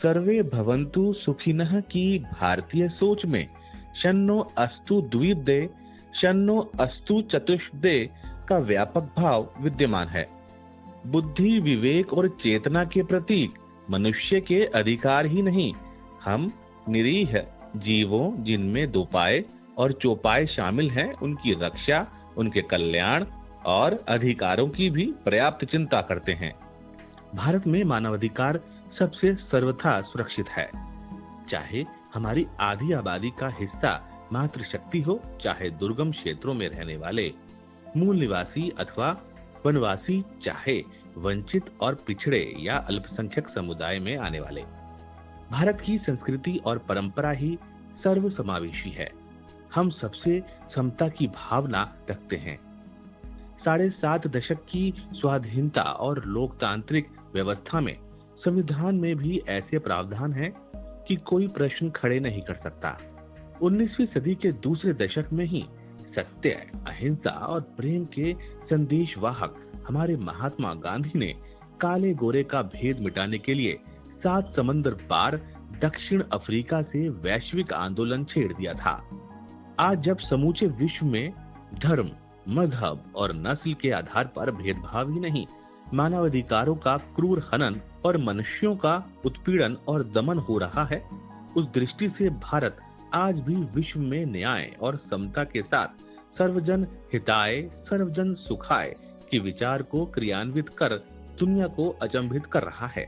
सर्वे भवन्तु सुखिनः की भारतीय सोच में शन्नो अस्तु द्विपदे शन्नो अस्तु चतुष्पदे का व्यापक भाव विद्यमान है। बुद्धि, विवेक और चेतना के प्रतीक मनुष्य के अधिकार ही नहीं, हम निरीह जीवों जिनमें दोपाय और चौपाय शामिल हैं, उनकी रक्षा, उनके कल्याण और अधिकारों की भी पर्याप्त चिंता करते हैं। भारत में मानवाधिकार सबसे सर्वथा सुरक्षित है। चाहे हमारी आधी आबादी का हिस्सा मातृशक्ति हो, चाहे दुर्गम क्षेत्रों में रहने वाले मूल निवासी अथवा वनवासी, चाहे वंचित और पिछड़े या अल्पसंख्यक समुदाय में आने वाले, भारत की संस्कृति और परंपरा ही सर्वसमावेशी है। हम सबसे समता की भावना रखते हैं। 7.5 दशक की स्वाधीनता और लोकतांत्रिक व्यवस्था में संविधान में भी ऐसे प्रावधान हैं कि कोई प्रश्न खड़े नहीं कर सकता। 19वीं सदी के दूसरे दशक में ही सत्य, अहिंसा और प्रेम के संदेशवाहक हमारे महात्मा गांधी ने काले गोरे का भेद मिटाने के लिए 7 समंदर पार दक्षिण अफ्रीका से वैश्विक आंदोलन छेड़ दिया था। आज जब समूचे विश्व में धर्म, मजहब और नस्ल के आधार पर भेदभाव ही नहीं, मानवाधिकारों का क्रूर हनन और मनुष्यों का उत्पीड़न और दमन हो रहा है, उस दृष्टि से भारत आज भी विश्व में न्याय और समता के साथ सर्वजन हिताय सर्वजन सुखाय के विचार को क्रियान्वित कर दुनिया को अचंभित कर रहा है।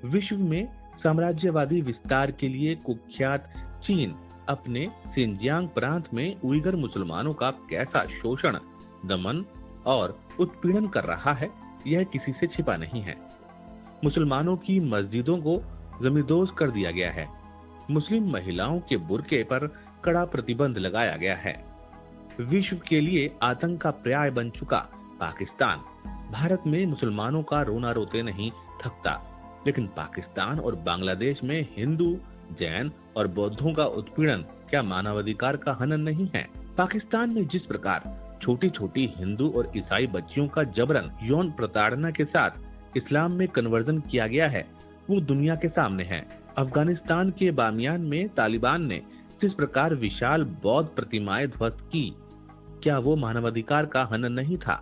विश्व में साम्राज्यवादी विस्तार के लिए कुख्यात चीन अपने सिंजियांग प्रांत में उइगर मुसलमानों का कैसा शोषण, दमन और उत्पीड़न कर रहा है, यह किसी से छिपा नहीं है। मुसलमानों की मस्जिदों को जमींदोज कर दिया गया है। मुस्लिम महिलाओं के बुर्के पर कड़ा प्रतिबंध लगाया गया है। विश्व के लिए आतंक का पर्याय बन चुका पाकिस्तान भारत में मुसलमानों का रोना रोते नहीं थकता, लेकिन पाकिस्तान और बांग्लादेश में हिंदू, जैन और बौद्धों का उत्पीड़न क्या मानवाधिकार का हनन नहीं है? पाकिस्तान में जिस प्रकार छोटी छोटी हिंदू और ईसाई बच्चियों का जबरन यौन प्रताड़ना के साथ इस्लाम में कन्वर्जन किया गया है, वो दुनिया के सामने है। अफगानिस्तान के बामियान में तालिबान ने जिस प्रकार विशाल बौद्ध प्रतिमाएं ध्वस्त की, क्या वो मानवाधिकार का हनन नहीं था?